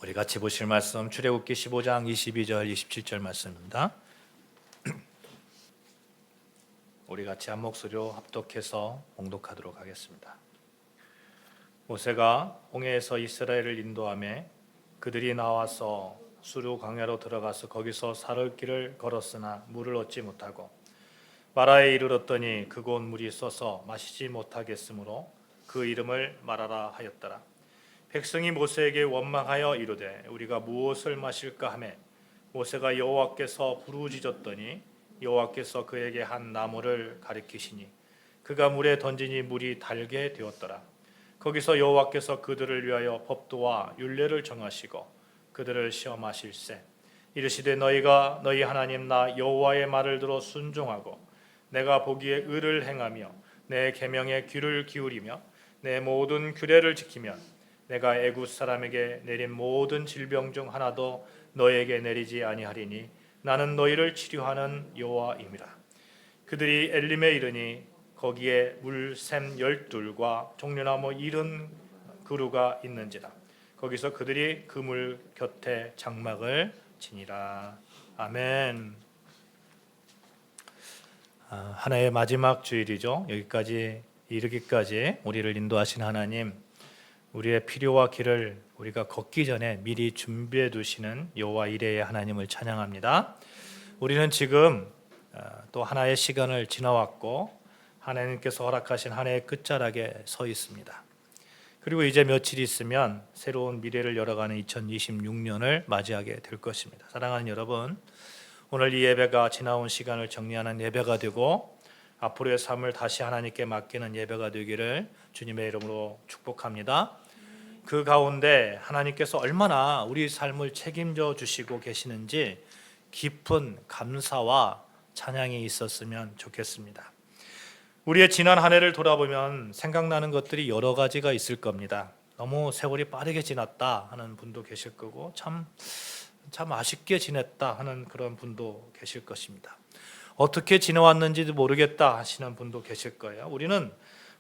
우리 같이 보실 말씀 출애굽기 15장 22절 27절 말씀입니다. 우리 같이 한 목소리로 합독해서 봉독하도록 하겠습니다. 모세가 홍해에서 이스라엘을 인도하며 그들이 나와서 수르 광야로 들어가서 거기서 사흘 길을 걸었으나 물을 얻지 못하고 마라에 이르렀더니 그곳 물이 써서 마시지 못하겠으므로 그 이름을 마라라 하였더라. 백성이 모세에게 원망하여 이르되 우리가 무엇을 마실까 하매 모세가 여호와께서 부르짖었더니 여호와께서 그에게 한 나무를 가리키시니 그가 물에 던지니 물이 달게 되었더라. 거기서 여호와께서 그들을 위하여 법도와 율례를 정하시고 그들을 시험하실세 이르시되 너희가 너희 하나님 나 여호와의 말을 들어 순종하고 내가 보기에 의를 행하며 내 계명에 귀를 기울이며 내 모든 규례를 지키면 내가 애굽 사람에게 내린 모든 질병 중 하나도 너에게 내리지 아니하리니 나는 너희를 치료하는 여호와임이라. 그들이 엘림에 이르니 거기에 물샘 12과 종려나무 70그루가 있는지라. 거기서 그들이 그 물 곁에 장막을 지니라. 아멘. 하나의 마지막 주일이죠. 여기까지 이르기까지 우리를 인도하신 하나님, 우리의 필요와 길을 우리가 걷기 전에 미리 준비해 두시는 여호와 이레의 하나님을 찬양합니다. 우리는 지금 또 하나의 시간을 지나왔고 하나님께서 허락하신 한 해의 끝자락에 서 있습니다. 그리고 이제 며칠 있으면 새로운 미래를 열어가는 2026년을 맞이하게 될 것입니다. 사랑하는 여러분, 오늘 이 예배가 지나온 시간을 정리하는 예배가 되고 앞으로의 삶을 다시 하나님께 맡기는 예배가 되기를 주님의 이름으로 축복합니다. 그 가운데 하나님께서 얼마나 우리 삶을 책임져 주시고 계시는지 깊은 감사와 찬양이 있었으면 좋겠습니다. 우리의 지난 한 해를 돌아보면 생각나는 것들이 여러 가지가 있을 겁니다. 너무 세월이 빠르게 지났다 하는 분도 계실 거고 참 아쉽게 지냈다 하는 그런 분도 계실 것입니다. 어떻게 지내왔는지도 모르겠다 하시는 분도 계실 거예요. 우리는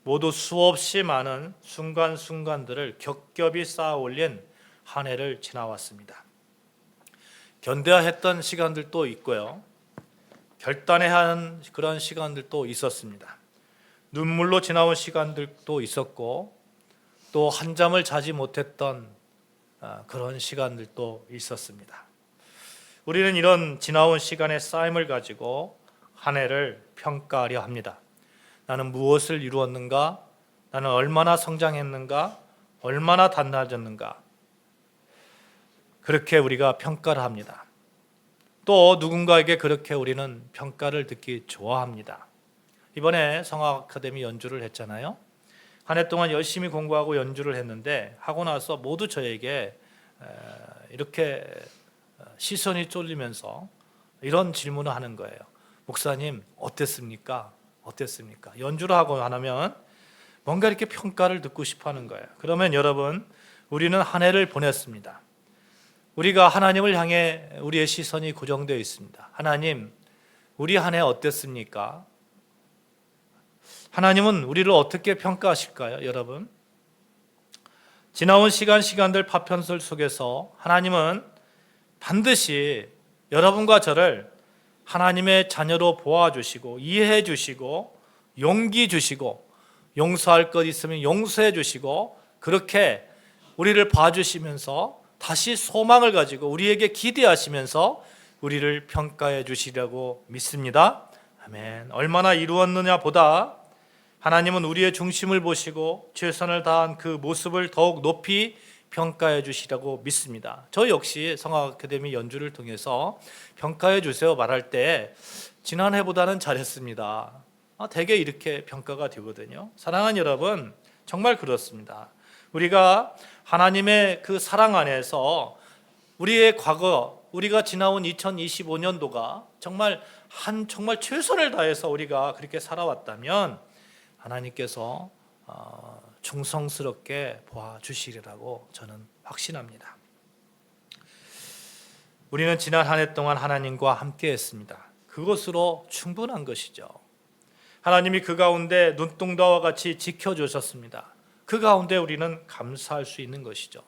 모두 수없이 많은 순간순간들을 겹겹이 쌓아 올린 한 해를 지나왔습니다. 견뎌했던 시간들도 있고요. 결단해야 하는 그런 시간들도 있었습니다. 눈물로 지나온 시간들도 있었고 또 한잠을 자지 못했던 그런 시간들도 있었습니다. 우리는 이런 지나온 시간의 쌓임을 가지고 한 해를 평가하려 합니다. 나는 무엇을 이루었는가? 나는 얼마나 성장했는가? 얼마나 단단해졌는가? 그렇게 우리가 평가를 합니다. 또 누군가에게 그렇게 우리는 평가를 듣기 좋아합니다. 이번에 성악 아카데미 연주를 했잖아요. 한 해 동안 열심히 공부하고 연주를 했는데 하고 나서 모두 저에게 이렇게 시선이 쏠리면서 이런 질문을 하는 거예요. 목사님 어땠습니까? 어땠습니까? 연주를 하고 나면 뭔가 이렇게 평가를 듣고 싶어 하는 거예요. 그러면 여러분, 우리는 한 해를 보냈습니다. 우리가 하나님을 향해 우리의 시선이 고정되어 있습니다. 하나님, 우리 한 해 어땠습니까? 하나님은 우리를 어떻게 평가하실까요, 여러분? 지나온 시간들 파편들 속에서 하나님은 반드시 여러분과 저를 하나님의 자녀로 보아주시고 이해해 주시고 용기 주시고 용서할 것 있으면 용서해 주시고 그렇게 우리를 봐주시면서 다시 소망을 가지고 우리에게 기대하시면서 우리를 평가해 주시려고 믿습니다. 아멘. 얼마나 이루었느냐 보다 하나님은 우리의 중심을 보시고 최선을 다한 그 모습을 더욱 높이 평가해 주시라고 믿습니다. 저 역시 성악 아카데미 연주를 통해서 평가해 주세요 말할 때 지난해보다는 잘했습니다. 대개 이렇게 평가가 되거든요. 사랑하는 여러분, 정말 그렇습니다. 우리가 하나님의 그 사랑 안에서 우리의 과거, 우리가 지나온 2025년도가 정말 최선을 다해서 우리가 그렇게 살아왔다면 하나님께서 충성스럽게 보아주시리라고 저는 확신합니다. 우리는 지난 한 해 동안 하나님과 함께 했습니다. 그것으로 충분한 것이죠. 하나님이 그 가운데 눈동자와 같이 지켜주셨습니다. 그 가운데 우리는 감사할 수 있는 것이죠.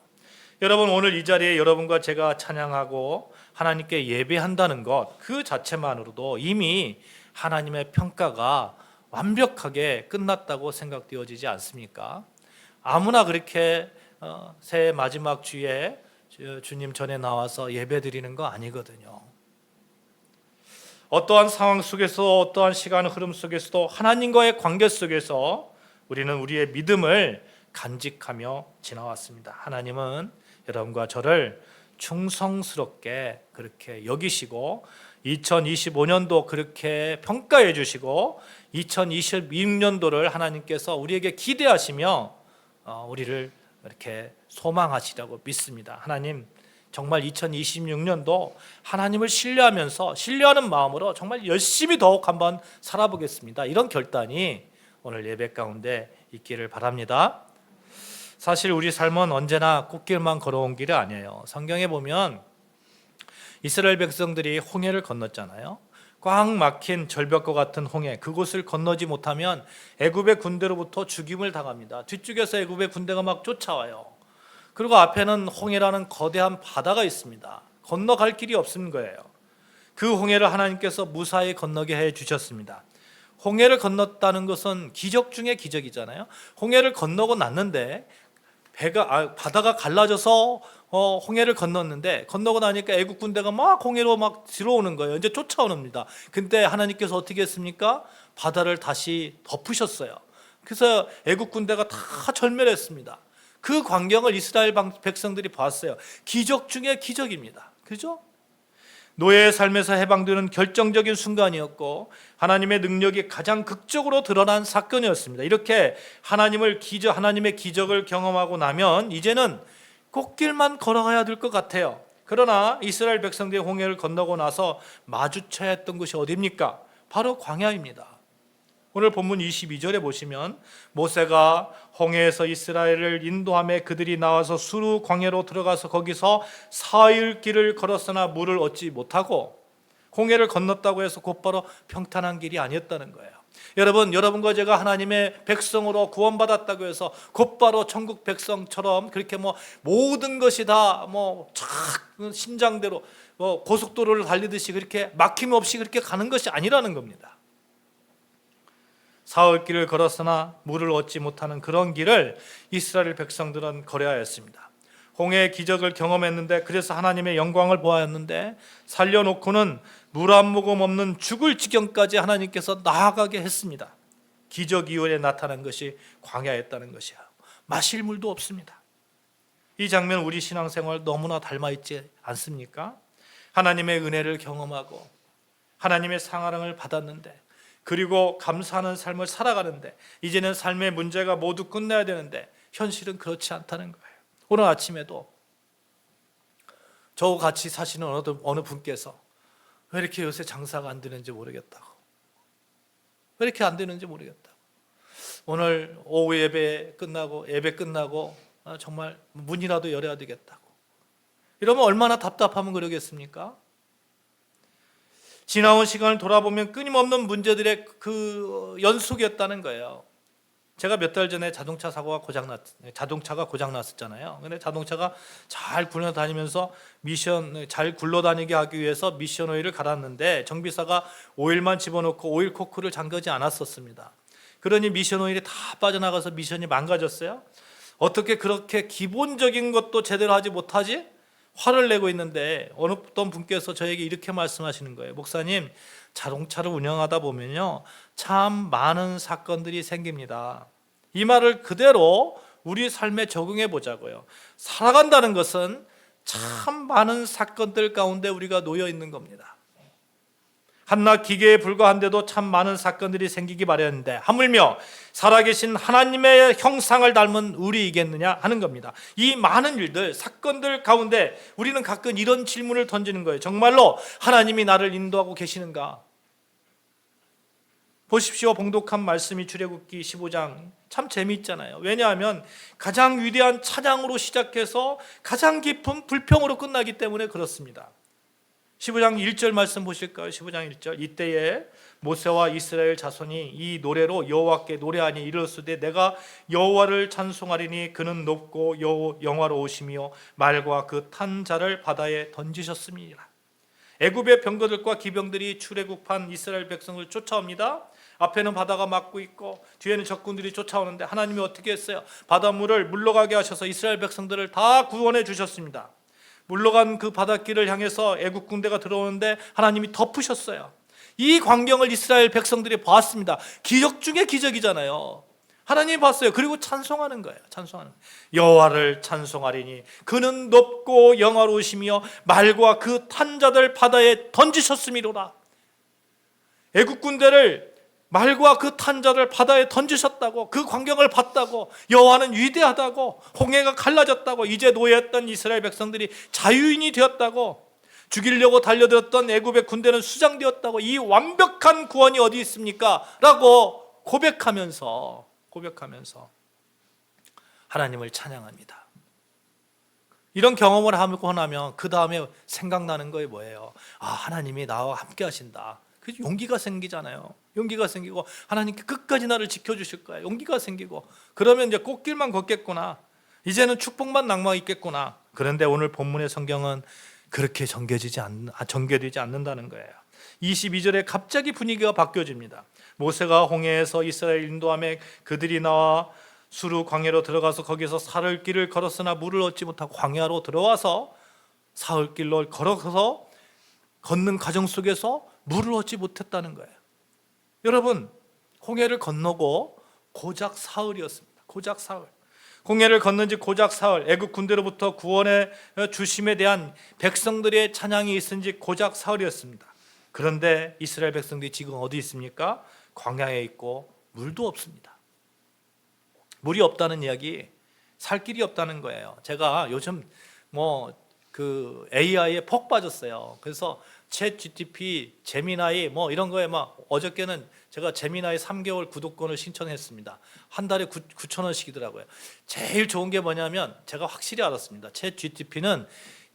여러분, 오늘 이 자리에 여러분과 제가 찬양하고 하나님께 예배한다는 것, 그 자체만으로도 이미 하나님의 평가가 완벽하게 끝났다고 생각되어지지 않습니까? 아무나 그렇게 새해 마지막 주에 주님 전에 나와서 예배드리는 거 아니거든요. 어떠한 상황 속에서, 어떠한 시간 흐름 속에서도 하나님과의 관계 속에서 우리는 우리의 믿음을 간직하며 지나왔습니다. 하나님은 여러분과 저를 충성스럽게 그렇게 여기시고 2025년도 그렇게 평가해 주시고 2026년도를 하나님께서 우리에게 기대하시며 우리를 이렇게 소망하시라고 믿습니다. 하나님, 정말 2026년도 하나님을 신뢰하면서 신뢰하는 마음으로 정말 열심히 더욱 한번 살아보겠습니다. 이런 결단이 오늘 예배 가운데 있기를 바랍니다. 사실 우리 삶은 언제나 꽃길만 걸어온 길이 아니에요. 성경에 보면 이스라엘 백성들이 홍해를 건넜잖아요. 꽉 막힌 절벽과 같은 홍해, 그곳을 건너지 못하면 애굽의 군대로부터 죽임을 당합니다. 뒤쪽에서 애굽의 군대가 막 쫓아와요. 그리고 앞에는 홍해라는 거대한 바다가 있습니다. 건너갈 길이 없는 거예요. 그 홍해를 하나님께서 무사히 건너게 해 주셨습니다. 홍해를 건넜다는 것은 기적 중의 기적이잖아요. 홍해를 건너고 났는데 바다가 갈라져서 홍해를 건넜는데, 건너고 나니까 애국 군대가 막 홍해로 막 들어오는 거예요. 이제 쫓아오는입니다. 근데 하나님께서 어떻게 했습니까? 바다를 다시 덮으셨어요. 그래서 애국 군대가 다 절멸했습니다. 그 광경을 이스라엘 백성들이 봤어요. 기적 중의 기적입니다. 그죠? 노예의 삶에서 해방되는 결정적인 순간이었고 하나님의 능력이 가장 극적으로 드러난 사건이었습니다. 이렇게 하나님의 기적을 경험하고 나면 이제는 꽃길만 걸어가야 될 것 같아요. 그러나 이스라엘 백성들이 홍해를 건너고 나서 마주쳐야 했던 곳이 어디입니까? 바로 광야입니다. 오늘 본문 22절에 보시면 모세가 홍해에서 이스라엘을 인도하며 그들이 나와서 수르 광야로 들어가서 거기서 4일 길을 걸었으나 물을 얻지 못하고, 홍해를 건넜다고 해서 곧바로 평탄한 길이 아니었다는 거예요. 여러분과 제가 하나님의 백성으로 구원받았다고 해서 곧바로 천국 백성처럼 그렇게 모든 것이 다 신장대로 고속도로를 달리듯이 그렇게 막힘 없이 그렇게 가는 것이 아니라는 겁니다. 사흘길을 걸었으나 물을 얻지 못하는 그런 길을 이스라엘 백성들은 걸어야 했습니다. 홍해의 기적을 경험했는데, 그래서 하나님의 영광을 보았는데 살려놓고는 물 한 모금 없는 죽을 지경까지 하나님께서 나아가게 했습니다. 기적 이후에 나타난 것이 광야였다는 것이야. 마실 물도 없습니다. 이 장면 우리 신앙생활 너무나 닮아있지 않습니까? 하나님의 은혜를 경험하고 하나님의 사랑을 받았는데, 그리고 감사하는 삶을 살아가는데, 이제는 삶의 문제가 모두 끝나야 되는데 현실은 그렇지 않다는 거예요. 오늘 아침에도 저와 같이 사시는 어느 분께서 왜 이렇게 요새 장사가 안 되는지 모르겠다고, 왜 이렇게 안 되는지 모르겠다고, 오늘 오후 예배 끝나고 정말 문이라도 열어야 되겠다고, 이러면 얼마나 답답하면 그러겠습니까? 지나온 시간을 돌아보면 끊임없는 문제들의 그 연속이었다는 거예요. 제가 몇 달 전에 자동차가 고장났었잖아요. 근데 자동차가 잘 굴러다니면서 잘 굴러다니게 하기 위해서 미션 오일을 갈았는데 정비사가 오일만 집어넣고 오일 코크를 잠그지 않았었습니다. 그러니 미션 오일이 다 빠져나가서 미션이 망가졌어요. 어떻게 그렇게 기본적인 것도 제대로 하지 못하지? 화를 내고 있는데 어떤 분께서 저에게 이렇게 말씀하시는 거예요. 목사님, 자동차를 운영하다 보면요, 참 많은 사건들이 생깁니다. 이 말을 그대로 우리 삶에 적용해 보자고요. 살아간다는 것은 참 많은 사건들 가운데 우리가 놓여 있는 겁니다. 한낱 기계에 불과한데도 참 많은 사건들이 생기기 마련인데 하물며 살아계신 하나님의 형상을 닮은 우리이겠느냐 하는 겁니다. 이 많은 일들, 사건들 가운데 우리는 가끔 이런 질문을 던지는 거예요. 정말로 하나님이 나를 인도하고 계시는가? 보십시오. 봉독한 말씀이 출애굽기 15장 참 재미있잖아요. 왜냐하면 가장 위대한 찬양으로 시작해서 가장 깊은 불평으로 끝나기 때문에 그렇습니다. 15장 1절 말씀 보실까요? 15장 1절. 이때에 모세와 이스라엘 자손이 이 노래로 여호와께 노래하니 이르렀으되 내가 여호와를 찬송하리니 그는 높고 영화로우시며 말과 그 탄 자를 바다에 던지셨음이니라. 애굽의 병거들과 기병들이 출애굽한 이스라엘 백성을 쫓아옵니다. 앞에는 바다가 막고 있고 뒤에는 적군들이 쫓아오는데 하나님이 어떻게 했어요? 바닷물을 물러가게 하셔서 이스라엘 백성들을 다 구원해 주셨습니다. 물러간 그 바닷길을 향해서 애국 군대가 들어오는데 하나님이 덮으셨어요. 이 광경을 이스라엘 백성들이 봤습니다. 기적 중에 기적이잖아요. 하나님이 봤어요. 그리고 찬송하는 거예요. 찬송하는 거예요. 여호와를 찬송하리니 그는 높고 영화로우시며 말과 그 탄 자들 바다에 던지셨음이로라. 애국 군대를 말과 그 탄 자를 바다에 던지셨다고, 그 광경을 봤다고, 여호와는 위대하다고, 홍해가 갈라졌다고, 이제 노예했던 이스라엘 백성들이 자유인이 되었다고, 죽이려고 달려들었던 애굽의 군대는 수장되었다고, 이 완벽한 구원이 어디 있습니까? 라고 고백하면서 하나님을 찬양합니다. 이런 경험을 하고 나면 그 다음에 생각나는 거예요. 뭐예요? 하나님이 나와 함께 하신다. 그래서 용기가 생기잖아요. 용기가 생기고 하나님께 끝까지 나를 지켜주실 거야. 용기가 생기고 그러면 이제 꽃길만 걷겠구나. 이제는 축복만 낭만 있겠구나. 그런데 오늘 본문의 성경은 그렇게 전개되지 않는다는 거예요. 22절에 갑자기 분위기가 바뀌어집니다. 모세가 홍해에서 이스라엘 인도하며 그들이 나와 수르 광야로 들어가서 거기서 사흘길을 걸었으나 물을 얻지 못하고 광야로 들어와서 사흘길로 걸어서 걷는 과정 속에서 물을 얻지 못했다는 거예요. 여러분, 홍해를 건너고 고작 사흘이었습니다. 고작 사흘. 홍해를 건넌 지 고작 사흘. 애국 군대로부터 구원의 주심에 대한 백성들의 찬양이 있은 지 고작 사흘이었습니다. 그런데 이스라엘 백성들이 지금 어디 있습니까? 광야에 있고 물도 없습니다. 물이 없다는 이야기, 살 길이 없다는 거예요. 제가 요즘 AI에 폭 빠졌어요. 그래서 챗GPT, 제미나이 이런 거에 어저께는 제가 제미나이 3개월 구독권을 신청했습니다. 한 달에 9,000원씩이더라고요. 제일 좋은 게 뭐냐면 제가 확실히 알았습니다. 챗GPT는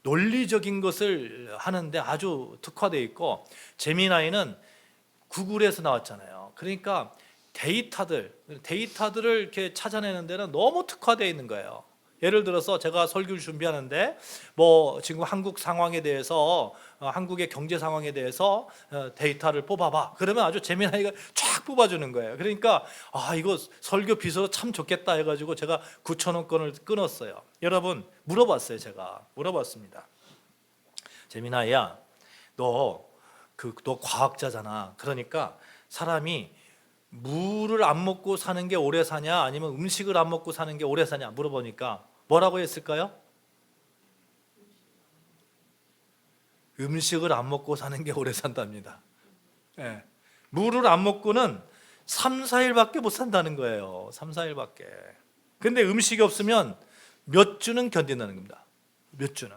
논리적인 것을 하는데 아주 특화되어 있고 제미나이는 구글에서 나왔잖아요. 그러니까 데이터들을 이렇게 찾아내는 데는 너무 특화되어 있는 거예요. 예를 들어서 제가 설교를 준비하는데 지금 한국 상황에 대해서 한국의 경제 상황에 대해서 데이터를 뽑아봐. 그러면 아주 재미나이가 쫙 뽑아주는 거예요. 그러니까 이거 설교 비서로 참 좋겠다 해가지고 제가 9,000원권을 끊었어요. 여러분 제가 물어봤습니다. 재미나이야, 너 과학자잖아. 그러니까 사람이 물을 안 먹고 사는 게 오래 사냐 아니면 음식을 안 먹고 사는 게 오래 사냐 물어보니까 뭐라고 했을까요? 음식을 안 먹고 사는 게 오래 산답니다. 네. 물을 안 먹고는 3, 4일밖에 못 산다는 거예요. 3, 4일밖에. 근데 음식이 없으면 몇 주는 견딘다는 겁니다. 몇 주는.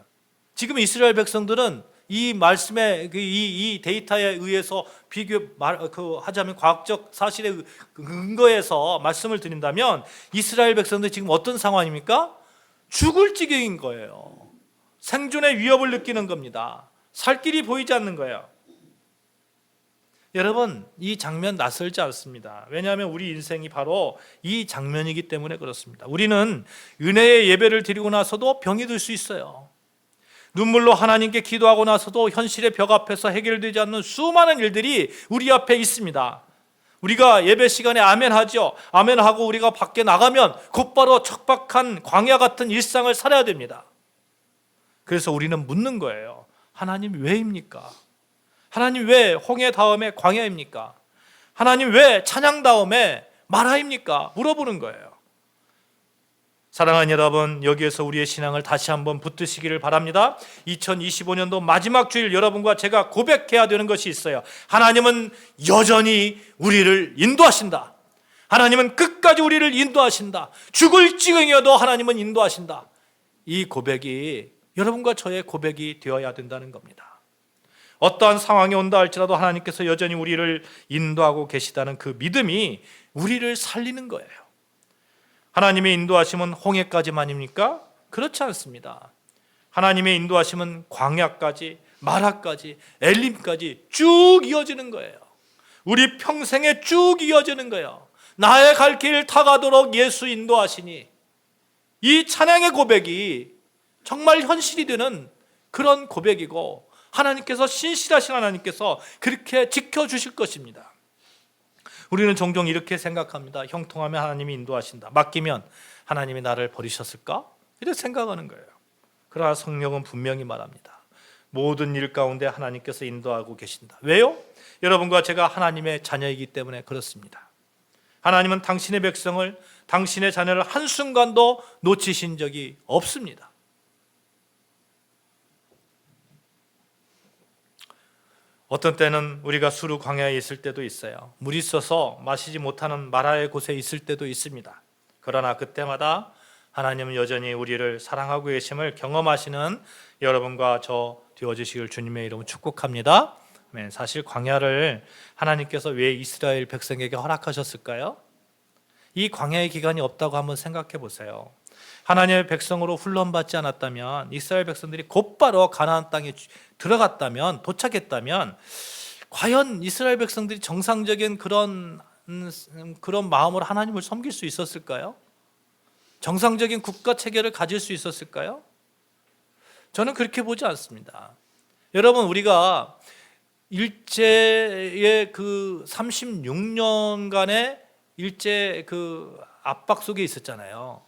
지금 이스라엘 백성들은 이 말씀에 이 데이터에 의해서 하자면 과학적 사실에 근거해서 말씀을 드린다면 이스라엘 백성들 지금 어떤 상황입니까? 죽을 지경인 거예요. 생존의 위협을 느끼는 겁니다. 살 길이 보이지 않는 거예요. 여러분, 이 장면 낯설지 않습니다. 왜냐하면 우리 인생이 바로 이 장면이기 때문에 그렇습니다. 우리는 은혜의 예배를 드리고 나서도 병이 들 수 있어요. 눈물로 하나님께 기도하고 나서도 현실의 벽 앞에서 해결되지 않는 수많은 일들이 우리 앞에 있습니다. 우리가 예배 시간에 아멘하죠. 아멘하고 우리가 밖에 나가면 곧바로 척박한 광야 같은 일상을 살아야 됩니다. 그래서 우리는 묻는 거예요. 하나님 왜입니까? 하나님 왜 홍해 다음에 광야입니까? 하나님 왜 찬양 다음에 마라입니까? 물어보는 거예요. 사랑하는 여러분, 여기에서 우리의 신앙을 다시 한번 붙드시기를 바랍니다. 2025년도 마지막 주일 여러분과 제가 고백해야 되는 것이 있어요. 하나님은 여전히 우리를 인도하신다. 하나님은 끝까지 우리를 인도하신다. 죽을 지경이어도 하나님은 인도하신다. 이 고백이 여러분과 저의 고백이 되어야 된다는 겁니다. 어떠한 상황이 온다 할지라도 하나님께서 여전히 우리를 인도하고 계시다는 그 믿음이 우리를 살리는 거예요. 하나님의 인도하심은 홍해까지만입니까? 그렇지 않습니다. 하나님의 인도하심은 광야까지, 마라까지, 엘림까지 쭉 이어지는 거예요. 우리 평생에 쭉 이어지는 거예요. 나의 갈 길 타가도록 예수 인도하시니, 이 찬양의 고백이 정말 현실이 되는 그런 고백이고, 하나님께서, 신실하신 하나님께서 그렇게 지켜주실 것입니다. 우리는 종종 이렇게 생각합니다. 형통하면 하나님이 인도하신다, 맡기면 하나님이 나를 버리셨을까? 이렇게 생각하는 거예요. 그러나 성령은 분명히 말합니다. 모든 일 가운데 하나님께서 인도하고 계신다. 왜요? 여러분과 제가 하나님의 자녀이기 때문에 그렇습니다. 하나님은 당신의 백성을, 당신의 자녀를 한순간도 놓치신 적이 없습니다. 어떤 때는 우리가 수르 광야에 있을 때도 있어요. 물이 있어서 마시지 못하는 마라의 곳에 있을 때도 있습니다. 그러나 그때마다 하나님은 여전히 우리를 사랑하고 계심을 경험하시는 여러분과 저 되어주시길 주님의 이름으로 축복합니다. 사실 광야를 하나님께서 왜 이스라엘 백성에게 허락하셨을까요? 이 광야의 기간이 없다고 한번 생각해 보세요. 하나님의 백성으로 훈련받지 않았다면, 이스라엘 백성들이 곧바로 가나안 땅에 들어갔다면, 도착했다면, 과연 이스라엘 백성들이 정상적인 그런 마음으로 하나님을 섬길 수 있었을까요? 정상적인 국가 체계를 가질 수 있었을까요? 저는 그렇게 보지 않습니다. 여러분, 우리가 일제의 그 36년간의 일제 그 압박 속에 있었잖아요.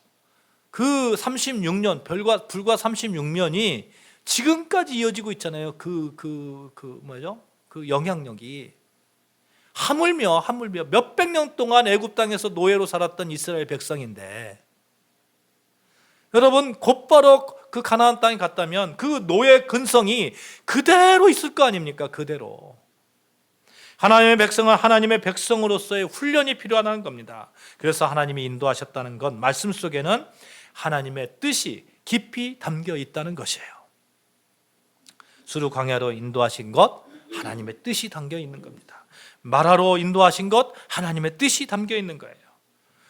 그 36년, 불과 36년이 지금까지 이어지고 있잖아요. 그 영향력이. 하물며 몇백 년 동안 애굽 땅에서 노예로 살았던 이스라엘 백성인데, 여러분, 곧바로 그 가나안 땅에 갔다면 그 노예 근성이 그대로 있을 거 아닙니까? 그대로. 하나님의 백성은 하나님의 백성으로서의 훈련이 필요하다는 겁니다. 그래서 하나님이 인도하셨다는 건, 말씀 속에는 하나님의 뜻이 깊이 담겨 있다는 것이에요. 수르 광야로 인도하신 것, 하나님의 뜻이 담겨 있는 겁니다. 마라로 인도하신 것, 하나님의 뜻이 담겨 있는 거예요.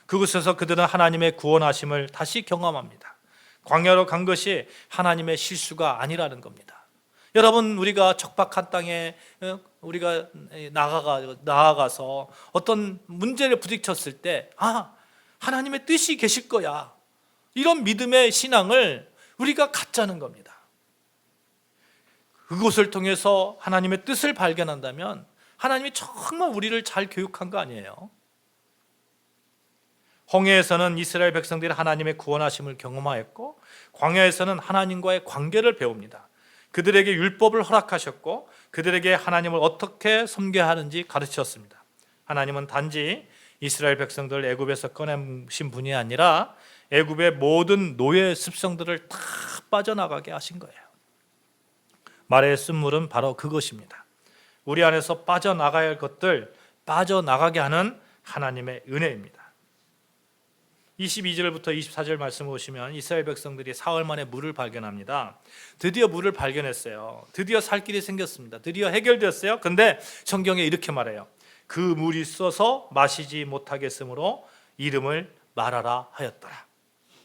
그곳에서 그들은 하나님의 구원하심을 다시 경험합니다. 광야로 간 것이 하나님의 실수가 아니라는 겁니다. 여러분, 우리가 척박한 땅에 우리가 나아가서 어떤 문제를 부딪혔을 때, 하나님의 뜻이 계실 거야, 이런 믿음의 신앙을 우리가 갖자는 겁니다. 그곳을 통해서 하나님의 뜻을 발견한다면 하나님이 정말 우리를 잘 교육한 거 아니에요? 홍해에서는 이스라엘 백성들이 하나님의 구원하심을 경험하였고, 광야에서는 하나님과의 관계를 배웁니다. 그들에게 율법을 허락하셨고, 그들에게 하나님을 어떻게 섬겨야 하는지 가르쳤습니다. 하나님은 단지 이스라엘 백성들을 애굽에서 꺼내신 분이 아니라 애굽의 모든 노예 습성들을 다 빠져나가게 하신 거예요. 말의 쓴물은 바로 그것입니다. 우리 안에서 빠져나가야 할 것들 빠져나가게 하는 하나님의 은혜입니다. 22절부터 24절 말씀을 보시면 이스라엘 백성들이 사흘 만에 물을 발견합니다. 드디어 물을 발견했어요. 드디어 살 길이 생겼습니다. 드디어 해결됐어요. 근데 성경에 이렇게 말해요. 그 물이 써서 마시지 못하겠으므로 이름을 마라라 하였더라.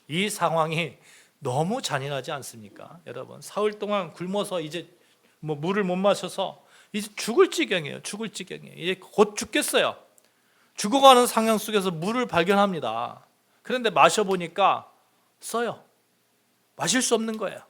이 상황이 너무 잔인하지 않습니까? 여러분, 사흘 동안 굶어서 이제 물을 못 마셔서 이제 죽을 지경이에요. 이제 곧 죽겠어요. 죽어가는 상황 속에서 물을 발견합니다. 그런데 마셔보니까 써요. 마실 수 없는 거예요.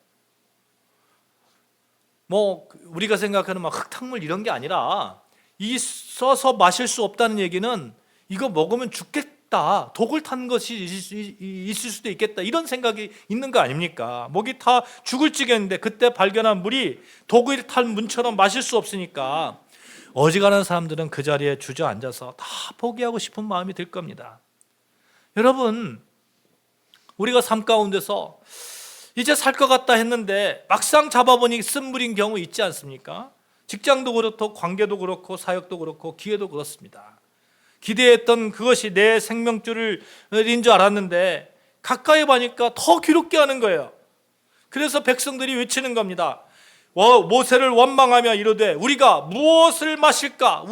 우리가 생각하는 흙탕물 이런 게 아니라, 이 써서 마실 수 없다는 얘기는 이거 먹으면 죽겠다, 독을 탄 것이 있을 수도 있겠다, 이런 생각이 있는 거 아닙니까? 목이 다 죽을 지경인데 그때 발견한 물이 독을 탄 물처럼 마실 수 없으니까 어지간한 사람들은 그 자리에 주저앉아서 다 포기하고 싶은 마음이 들 겁니다. 여러분, 우리가 삶 가운데서 이제 살 것 같다 했는데 막상 잡아보니 쓴물인 경우 있지 않습니까? 직장도 그렇고 관계도 그렇고 사역도 그렇고 기회도 그렇습니다. 기대했던 그것이 내 생명줄인 줄 알았는데 가까이 보니까 더 괴롭게 하는 거예요. 그래서 백성들이 외치는 겁니다. 모세를 원망하며 이르되 우리가 무엇을 마실까?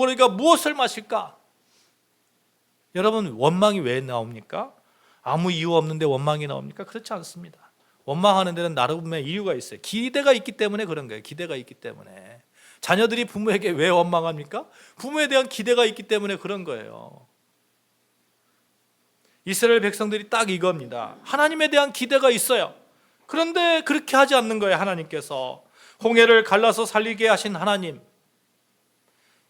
여러분, 원망이 왜 나옵니까? 아무 이유 없는데 원망이 나옵니까? 그렇지 않습니다. 원망하는 데는 나름의 이유가 있어요. 기대가 있기 때문에 그런 거예요. 기대가 있기 때문에. 자녀들이 부모에게 왜 원망합니까? 부모에 대한 기대가 있기 때문에 그런 거예요. 이스라엘 백성들이 딱 이겁니다. 하나님에 대한 기대가 있어요. 그런데 그렇게 하지 않는 거예요. 하나님께서 홍해를 갈라서 살리게 하신 하나님.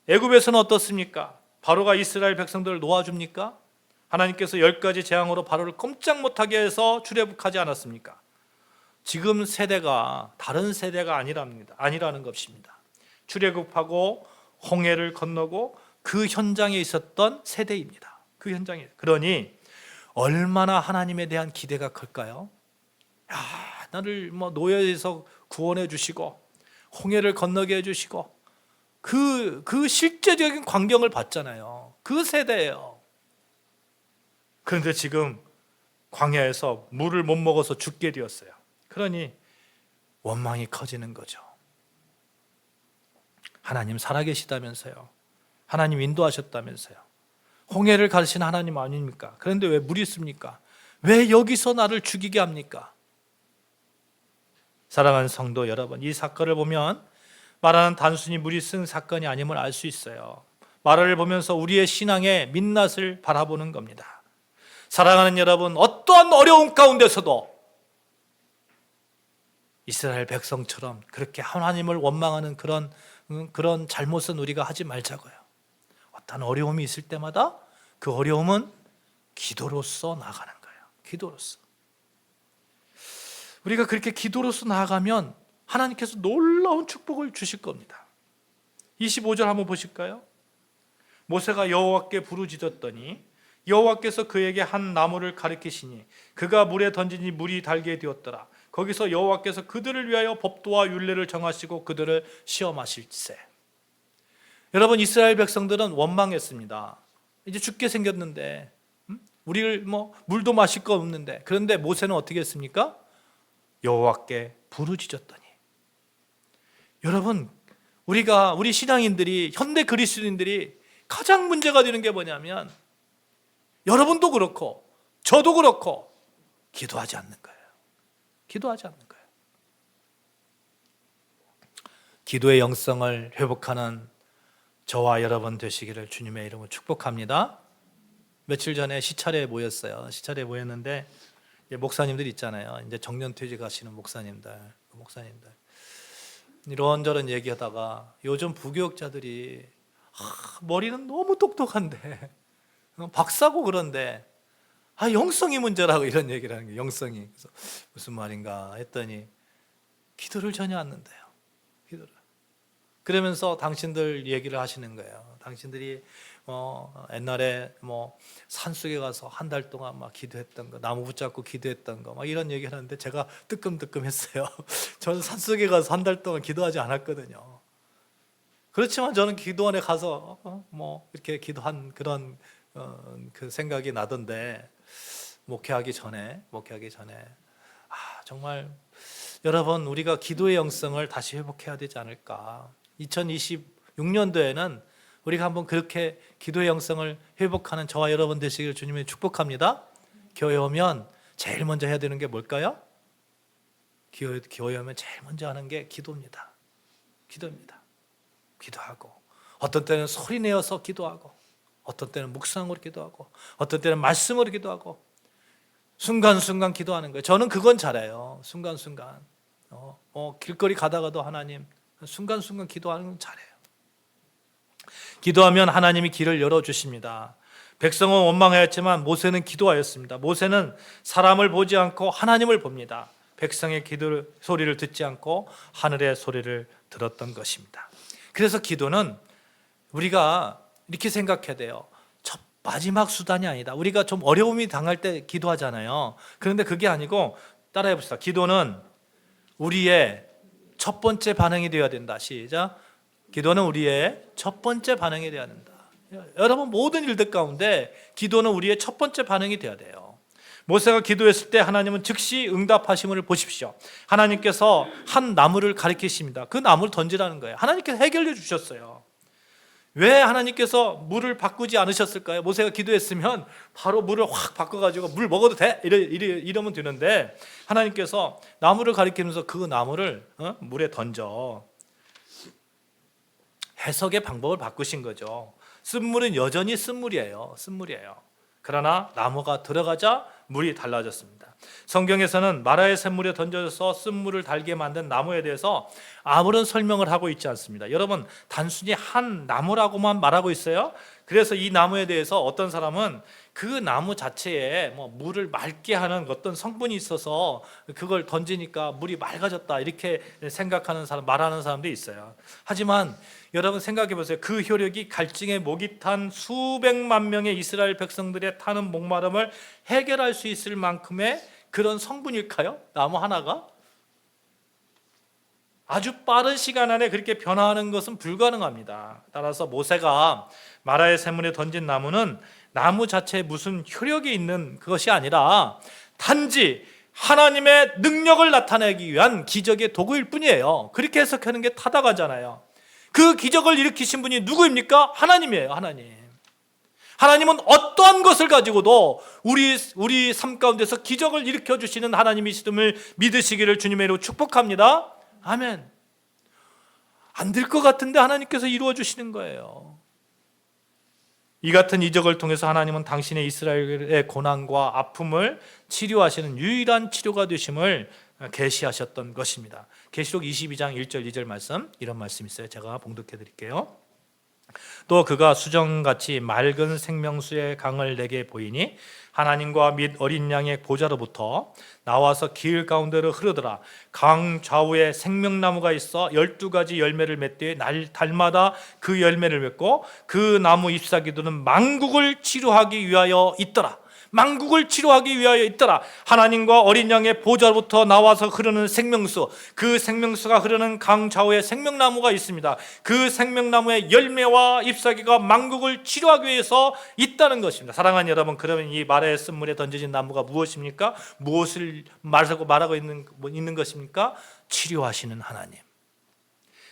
애굽에서는 어떻습니까? 바로가 이스라엘 백성들을 놓아줍니까? 하나님께서 10가지 재앙으로 바로를 꼼짝 못하게 해서 출애굽하지 않았습니까? 지금 세대가 다른 세대가 아니라는 것입니다. 출애굽하고 홍해를 건너고 그 현장에 있었던 세대입니다. 그 현장에. 그러니 얼마나 하나님에 대한 기대가 클까요? 야, 나를 노예에서 구원해 주시고 홍해를 건너게 해 주시고 그 실제적인 광경을 봤잖아요. 그 세대예요. 그런데 지금 광야에서 물을 못 먹어서 죽게 되었어요. 그러니 원망이 커지는 거죠. 하나님 살아계시다면서요. 하나님 인도하셨다면서요. 홍해를 가르친 하나님 아닙니까? 그런데 왜 물이 있습니까? 왜 여기서 나를 죽이게 합니까? 사랑하는 성도 여러분, 이 사건을 보면 마라는 단순히 물이 쓴 사건이 아님을 알 수 있어요. 마라를 보면서 우리의 신앙의 민낯을 바라보는 겁니다. 사랑하는 여러분, 어떠한 어려움 가운데서도 이스라엘 백성처럼 그렇게 하나님을 원망하는 그런 잘못은 우리가 하지 말자고요. 어떤 어려움이 있을 때마다 그 어려움은 기도로서 나아가는 거예요. 기도로서. 우리가 그렇게 기도로서 나아가면 하나님께서 놀라운 축복을 주실 겁니다. 25절 한번 보실까요? 모세가 여호와께 부르짖었더니 여호와께서 그에게 한 나무를 가리키시니 그가 물에 던지니 물이 달게 되었더라. 거기서 여호와께서 그들을 위하여 법도와 율례를 정하시고 그들을 시험하실세. 여러분, 이스라엘 백성들은 원망했습니다. 이제 죽게 생겼는데 우리를 물도 마실 거 없는데. 그런데 모세는 어떻게 했습니까? 여호와께 부르짖었더니. 여러분, 우리 신앙인들이, 현대 그리스도인들이 가장 문제가 되는 게 뭐냐면 여러분도 그렇고 저도 그렇고 기도하지 않는 거예요. 기도하지 않는 거예요. 기도의 영성을 회복하는 저와 여러분 되시기를 주님의 이름으로 축복합니다. 며칠 전에 시찰에 모였어요. 시찰에 모였는데 목사님들 있잖아요. 이제 정년퇴직하시는 목사님들 이런저런 얘기하다가 요즘 부교육자들이 머리는 너무 똑똑한데 박사고 그런데 영성이 문제라고 이런 얘기를 하는 거예요. 영성이. 그래서 무슨 말인가 했더니 기도를 전혀 안 한대요. 기도를. 그러면서 당신들 얘기를 하시는 거예요. 당신들이 옛날에 산속에 가서 한 달 동안 막 기도했던 거, 나무 붙잡고 기도했던 거, 막 이런 얘기를 하는데 제가 뜨끔뜨끔했어요. 저는 산속에 가서 한 달 동안 기도하지 않았거든요. 그렇지만 저는 기도원에 가서 이렇게 기도한 그런 그 생각이 나던데 목회하기 전에 정말 여러분, 우리가 기도의 영성을 다시 회복해야 되지 않을까. 2026년도에는 우리가 한번 그렇게 기도의 영성을 회복하는 저와 여러분 되시기를 주님의 축복합니다. 교회 오면 제일 먼저 해야 되는 게 뭘까요? 교회 오면 제일 먼저 하는 게 기도입니다. 기도하고, 어떤 때는 소리 내어서 기도하고, 어떤 때는 묵상으로 기도하고, 어떤 때는 말씀으로 기도하고, 순간순간 기도하는 거예요. 저는 그건 잘해요. 순간순간. 길거리 가다가도 하나님, 순간순간 기도하는 건 잘해요. 기도하면 하나님이 길을 열어주십니다. 백성은 원망하였지만 모세는 기도하였습니다. 모세는 사람을 보지 않고 하나님을 봅니다. 백성의 기도 소리를 듣지 않고 하늘의 소리를 들었던 것입니다. 그래서 기도는 우리가 이렇게 생각해야 돼요. 마지막 수단이 아니다. 우리가 좀 어려움이 당할 때 기도하잖아요. 그런데 그게 아니고 따라해 봅시다. 기도는 우리의 첫 번째 반응이 되어야 된다. 시작. 기도는 우리의 첫 번째 반응이 되어야 된다. 여러분, 모든 일들 가운데 기도는 우리의 첫 번째 반응이 되어야 돼요. 모세가 기도했을 때 하나님은 즉시 응답하심을 보십시오. 하나님께서 한 나무를 가리키십니다. 그 나무를 던지라는 거예요. 하나님께서 해결해 주셨어요. 왜 하나님께서 물을 바꾸지 않으셨을까요? 모세가 기도했으면 바로 물을 확 바꿔가지고 물 먹어도 돼 이러면 되는데, 하나님께서 나무를 가리키면서 그 나무를 물에 던져 해석의 방법을 바꾸신 거죠. 쓴물은 여전히 쓴물이에요. 그러나 나무가 들어가자 물이 달라졌습니다. 성경에서는 마라의 샘물에 던져서 쓴물을 달게 만든 나무에 대해서 아무런 설명을 하고 있지 않습니다. 여러분, 단순히 한 나무라고만 말하고 있어요. 그래서 이 나무에 대해서 어떤 사람은 그 나무 자체에 물을 맑게 하는 어떤 성분이 있어서 그걸 던지니까 물이 맑아졌다 이렇게 생각하는 사람, 말하는 사람도 있어요. 하지만 여러분 생각해 보세요. 그 효력이 갈증에 목이 탄 수백만 명의 이스라엘 백성들의 타는 목마름을 해결할 수 있을 만큼의 그런 성분일까요? 나무 하나가? 아주 빠른 시간 안에 그렇게 변화하는 것은 불가능합니다. 따라서 모세가 마라의 샘물에 던진 나무는 나무 자체에 무슨 효력이 있는 것이 아니라 단지 하나님의 능력을 나타내기 위한 기적의 도구일 뿐이에요. 그렇게 해석하는 게 타당하잖아요. 그 기적을 일으키신 분이 누구입니까? 하나님이에요. 하나님은 어떠한 것을 가지고도 우리 삶 가운데서 기적을 일으켜 주시는 하나님이심을 믿으시기를 주님의 이름으로 축복합니다. 아멘. 안 될 것 같은데 하나님께서 이루어 주시는 거예요. 이 같은 이적을 통해서 하나님은 당신의 이스라엘의 고난과 아픔을 치료하시는 유일한 치료가 되심을 계시하셨던 것입니다. 계시록 22장 1절 2절 말씀, 이런 말씀이 있어요. 제가 봉독해 드릴게요. 또 그가 수정같이 맑은 생명수의 강을 내게 보이니 하나님과 및 어린 양의 보좌로부터 나와서 길 가운데로 흐르더라. 강 좌우에 생명나무가 있어 12가지 열매를 맺되 달마다 그 열매를 맺고 그 나무 잎사귀들은 만국을 치료하기 위하여 있더라. 하나님과 어린 양의 보좌로부터 나와서 흐르는 생명수, 그 생명수가 흐르는 강 좌우에 생명나무가 있습니다. 그 생명나무의 열매와 잎사귀가 만국을 치료하기 위해서 있다는 것입니다. 사랑하는 여러분, 그러면 이 마라의 쓴물에 던져진 나무가 무엇입니까? 무엇을 말하고 있는 것입니까? 치료하시는 하나님,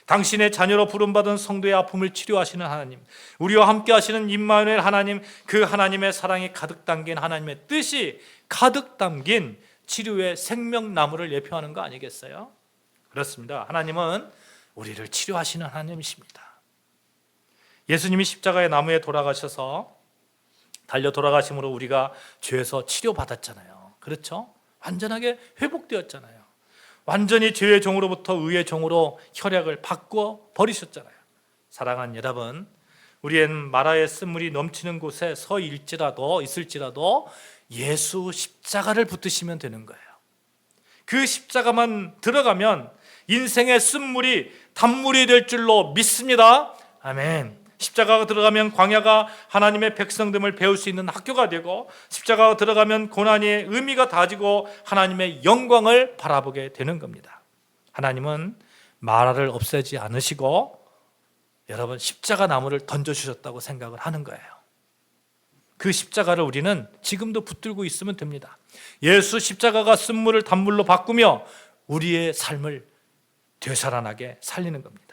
당신의 자녀로 부름받은 성도의 아픔을 치료하시는 하나님, 우리와 함께 하시는 임마누엘 하나님, 그 하나님의 사랑이 가득 담긴, 하나님의 뜻이 가득 담긴 치료의 생명나무를 예표하는 거 아니겠어요? 그렇습니다. 하나님은 우리를 치료하시는 하나님이십니다. 예수님이 십자가의 나무에 돌아가셔서 달려 돌아가심으로 우리가 죄에서 치료받았잖아요. 그렇죠? 완전하게 회복되었잖아요. 완전히 죄의 종으로부터 의의 종으로 혈약을 바꿔 버리셨잖아요. 사랑하는 여러분, 우리는 마라의 쓴물이 넘치는 곳에 있을지라도 예수 십자가를 붙드시면 되는 거예요. 그 십자가만 들어가면 인생의 쓴물이 단물이 될 줄로 믿습니다. 아멘. 십자가가 들어가면 광야가 하나님의 백성됨을 배울 수 있는 학교가 되고, 십자가가 들어가면 고난의 의미가 다지고 하나님의 영광을 바라보게 되는 겁니다. 하나님은 마라를 없애지 않으시고 여러분 십자가 나무를 던져주셨다고 생각을 하는 거예요. 그 십자가를 우리는 지금도 붙들고 있으면 됩니다. 예수 십자가가 쓴물을 단물로 바꾸며 우리의 삶을 되살아나게 살리는 겁니다.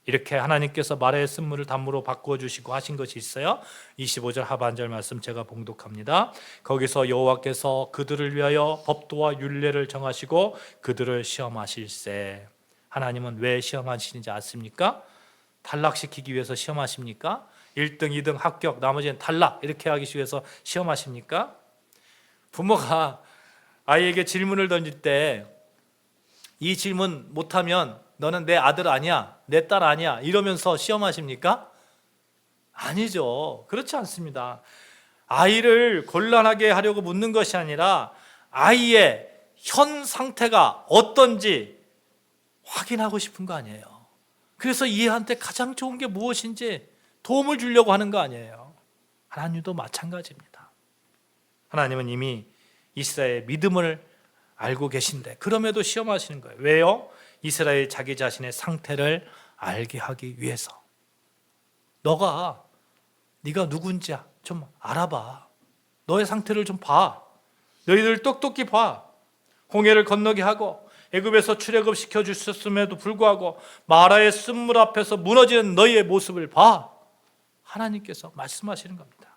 이렇게 하나님께서 마라의 쓴물을 단물로 바꾸어 주시고 하신 것이 있어요. 25절 하반절 말씀 제가 봉독합니다. 거기서 여호와께서 그들을 위하여 법도와 율례를 정하시고 그들을 시험하실세. 하나님은 왜 시험하시는지 아십니까? 탈락시키기 위해서 시험하십니까? 1등, 2등 합격, 나머지는 탈락 이렇게 하기 위해서 시험하십니까? 부모가 아이에게 질문을 던질 때 이 질문 못하면 너는 내 아들 아니야, 내 딸 아니야 이러면서 시험하십니까? 아니죠. 그렇지 않습니다. 아이를 곤란하게 하려고 묻는 것이 아니라 아이의 현 상태가 어떤지 확인하고 싶은 거 아니에요. 그래서 이 애한테 가장 좋은 게 무엇인지 도움을 주려고 하는 거 아니에요. 하나님도 마찬가지입니다. 하나님은 이미 이스라엘의 믿음을 알고 계신데 그럼에도 시험하시는 거예요. 왜요? 이스라엘 자기 자신의 상태를 알게 하기 위해서. 네가 누군지 좀 알아봐. 너의 상태를 좀 봐. 너희들 똑똑히 봐. 홍해를 건너게 하고 애굽에서 출애굽시켜 주셨음에도 불구하고 마라의 쓴물 앞에서 무너지는 너희의 모습을 봐. 하나님께서 말씀하시는 겁니다.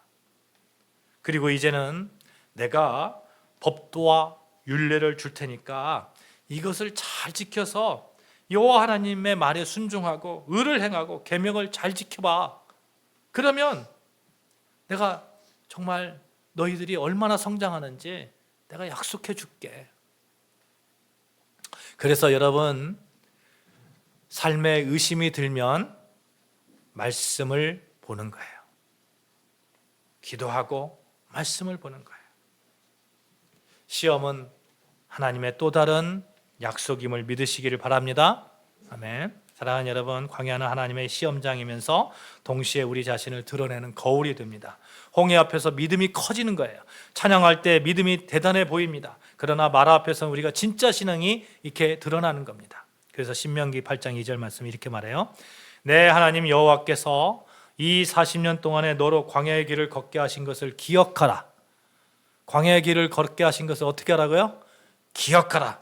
그리고 이제는 내가 법도와 율례를 줄 테니까 이것을 잘 지켜서 여호와 하나님의 말에 순종하고 의를 행하고 계명을 잘 지켜봐. 그러면 내가 정말 너희들이 얼마나 성장하는지 내가 약속해 줄게. 그래서 여러분, 삶에 의심이 들면 말씀을 보는 거예요. 기도하고 말씀을 보는 거예요. 시험은 하나님의 또 다른 약속임을 믿으시기를 바랍니다. 아멘. 사랑하는 여러분, 광야는 하나님의 시험장이면서 동시에 우리 자신을 드러내는 거울이 됩니다. 홍해 앞에서 믿음이 커지는 거예요. 찬양할 때 믿음이 대단해 보입니다. 그러나 마라 앞에서 우리가 진짜 신앙이 이렇게 드러나는 겁니다. 그래서 신명기 8장 2절 말씀 이렇게 말해요. 내 하나님 여호와께서 이 40년 동안에 너로 광야의 길을 걷게 하신 것을 기억하라. 광야의 길을 걷게 하신 것을 어떻게 하라고요? 기억하라.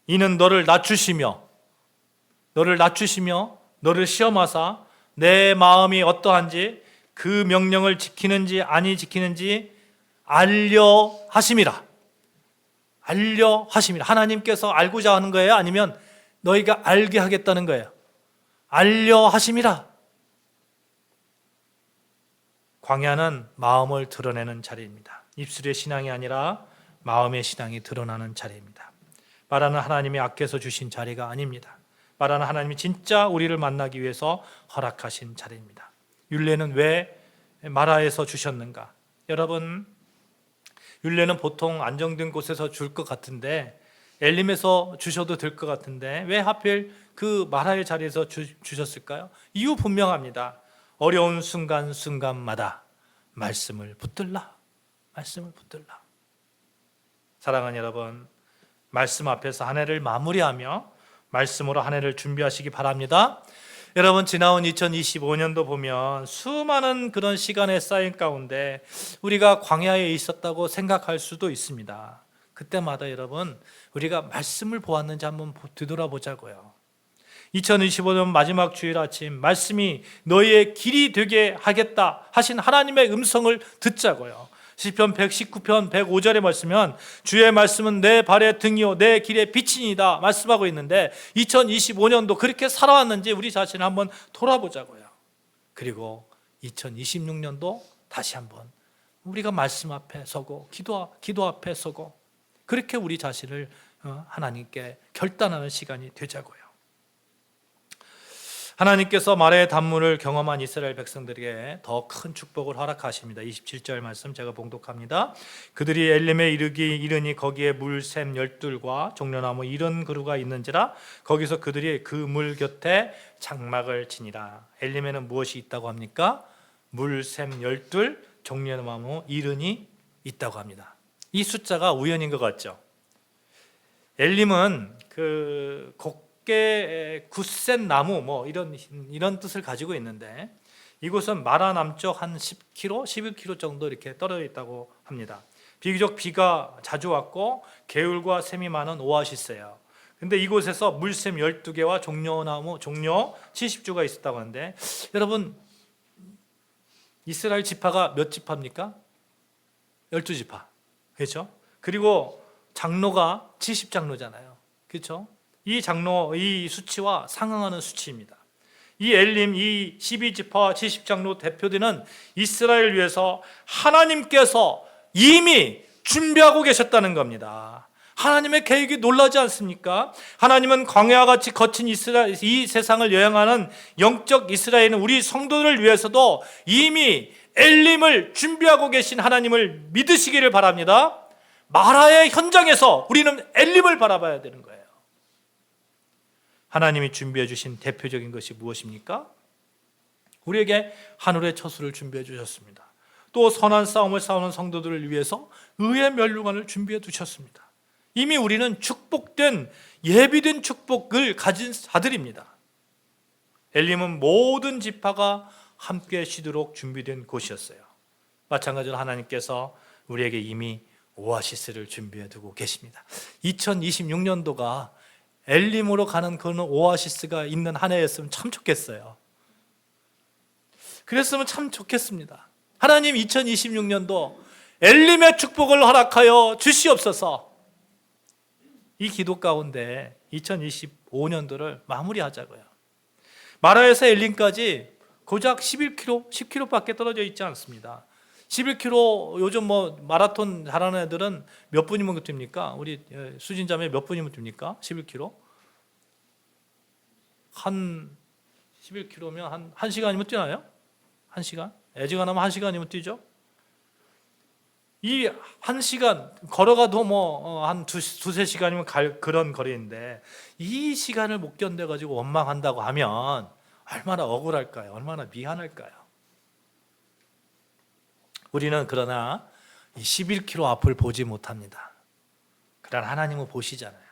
이는 너를 낮추시며 너를 시험하사 내 마음이 어떠한지 그 명령을 지키는지 아니 지키는지 알려 하심이라. 하나님께서 알고자 하는 거예요? 아니면 너희가 알게 하겠다는 거예요? 알려 하심이라. 광야는 마음을 드러내는 자리입니다. 입술의 신앙이 아니라 마음의 신앙이 드러나는 자리입니다. 마라는 하나님이 아껴서 주신 자리가 아닙니다. 마라는 하나님이 진짜 우리를 만나기 위해서 허락하신 자리입니다. 율례는 왜 마라에서 주셨는가? 여러분, 율례는 보통 안정된 곳에서 줄 것 같은데, 엘림에서 주셔도 될 것 같은데 왜 하필 그 마라의 자리에서 주셨을까요? 이유 분명합니다. 어려운 순간순간마다 말씀을 붙들라. 사랑하는 여러분, 말씀 앞에서 한 해를 마무리하며 말씀으로 한 해를 준비하시기 바랍니다. 여러분, 지나온 2025년도 보면 수많은 그런 시간에 쌓인 가운데 우리가 광야에 있었다고 생각할 수도 있습니다. 그때마다 여러분, 우리가 말씀을 보았는지 한번 되돌아보자고요. 2025년 마지막 주일 아침, 말씀이 너희의 길이 되게 하겠다 하신 하나님의 음성을 듣자고요. 시편 119편 105절에 말씀은 주의 말씀은 내 발의 등이요 내 길의 빛이니이다 말씀하고 있는데, 2025년도 그렇게 살아왔는지 우리 자신을 한번 돌아보자고요. 그리고 2026년도 다시 한번 우리가 말씀 앞에 서고 기도 앞에 서고 그렇게 우리 자신을 하나님께 결단하는 시간이 되자고요. 하나님께서 말의 단문을 경험한 이스라엘 백성들에게 더 큰 축복을 허락하십니다. 27절 말씀 제가 봉독합니다. 그들이 엘림에 이르니 거기에 물샘 12과 종려나무 70그루가 있는지라 거기서 그들이 그 물 곁에 장막을 치니라. 엘림에는 무엇이 있다고 합니까? 물샘 12, 종려나무 70이 있다고 합니다. 이 숫자가 우연인 것 같죠? 엘림은 그 굳센 나무 이런 뜻을 가지고 있는데, 이곳은 마라 남쪽 한 10km, 11km 정도 이렇게 떨어져 있다고 합니다. 비교적 비가 자주 왔고 개울과 샘이 많은 오아시스예요. 근데 이곳에서 물샘 12개와 종려 70주가 있었다고 하는데, 여러분, 이스라엘 지파가 몇 지파입니까? 12지파. 그렇죠? 그리고 장로가 70장로잖아요. 그렇죠? 이 수치와 상응하는 수치입니다. 이 엘림, 이 12지파와 70장로 대표되는 이스라엘을 위해서 하나님께서 이미 준비하고 계셨다는 겁니다. 하나님의 계획이 놀라지 않습니까? 하나님은 광야와 같이 거친 이 세상을 여행하는 영적 이스라엘은 우리 성도들을 위해서도 이미 엘림을 준비하고 계신 하나님을 믿으시기를 바랍니다. 마라의 현장에서 우리는 엘림을 바라봐야 되는 거예요. 하나님이 준비해 주신 대표적인 것이 무엇입니까? 우리에게 하늘의 처소를 준비해 주셨습니다. 또 선한 싸움을 싸우는 성도들을 위해서 의의 멸류관을 준비해 두셨습니다. 이미 우리는 축복된, 예비된 축복을 가진 자들입니다. 엘림은 모든 지파가 함께 쉬도록 준비된 곳이었어요. 마찬가지로 하나님께서 우리에게 이미 오아시스를 준비해 두고 계십니다. 2026년도가 엘림으로 가는 그런 오아시스가 있는 한 해였으면 참 좋겠어요. 그랬으면 참 좋겠습니다. 하나님 2026년도 엘림의 축복을 허락하여 주시옵소서. 이 기도 가운데 2025년도를 마무리하자고요. 마라에서 엘림까지 고작 11km, 10km밖에 떨어져 있지 않습니다. 11km, 요즘 뭐 마라톤 잘하는 애들은 몇 분이면 뛰니까? 우리 수진자매 몇 분이면 뛰니까? 11km? 한 11km면 한 1시간이면 뛰나요? 1시간? 애지간하면 1시간이면 뛰죠? 이 1시간 걸어가도 뭐 한 두세 시간이면 갈 그런 거리인데 이 시간을 못 견뎌가지고 원망한다고 하면 얼마나 억울할까요? 얼마나 미안할까요? 우리는 그러나 이 11km 앞을 보지 못합니다. 그러나 하나님은 보시잖아요.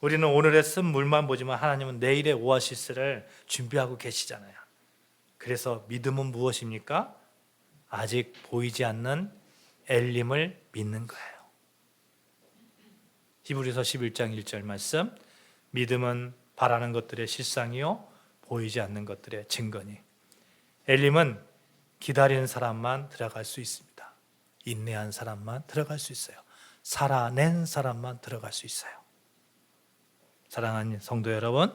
우리는 오늘의 쓴 물만 보지만 하나님은 내일의 오아시스를 준비하고 계시잖아요. 그래서 믿음은 무엇입니까? 아직 보이지 않는 엘림을 믿는 거예요. 히브리서 11장 1절 말씀, 믿음은 바라는 것들의 실상이요 보이지 않는 것들의 증거니. 엘림은 기다리는 사람만 들어갈 수 있습니다. 인내한 사람만 들어갈 수 있어요. 살아낸 사람만 들어갈 수 있어요. 사랑하는 성도 여러분,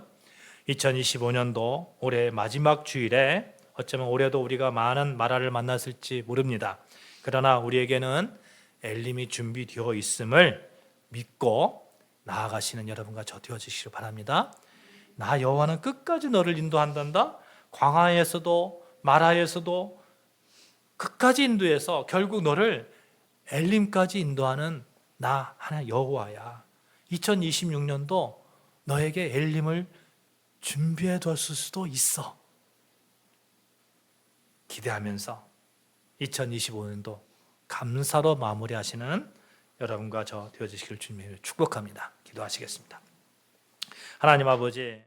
2025년도 올해 마지막 주일에 어쩌면 올해도 우리가 많은 마라를 만났을지 모릅니다. 그러나 우리에게는 엘림이 준비되어 있음을 믿고 나아가시는 여러분과 저 되어주시길 바랍니다. 나 여호와는 끝까지 너를 인도한단다. 광야에서도 마라에서도 끝까지 인도해서 결국 너를 엘림까지 인도하는 나 하나 여호와야. 2026년도 너에게 엘림을 준비해 뒀을 수도 있어. 기대하면서 2025년도 감사로 마무리하시는 여러분과 저 되어주시길 주님을 축복합니다. 기도하시겠습니다. 하나님 아버지,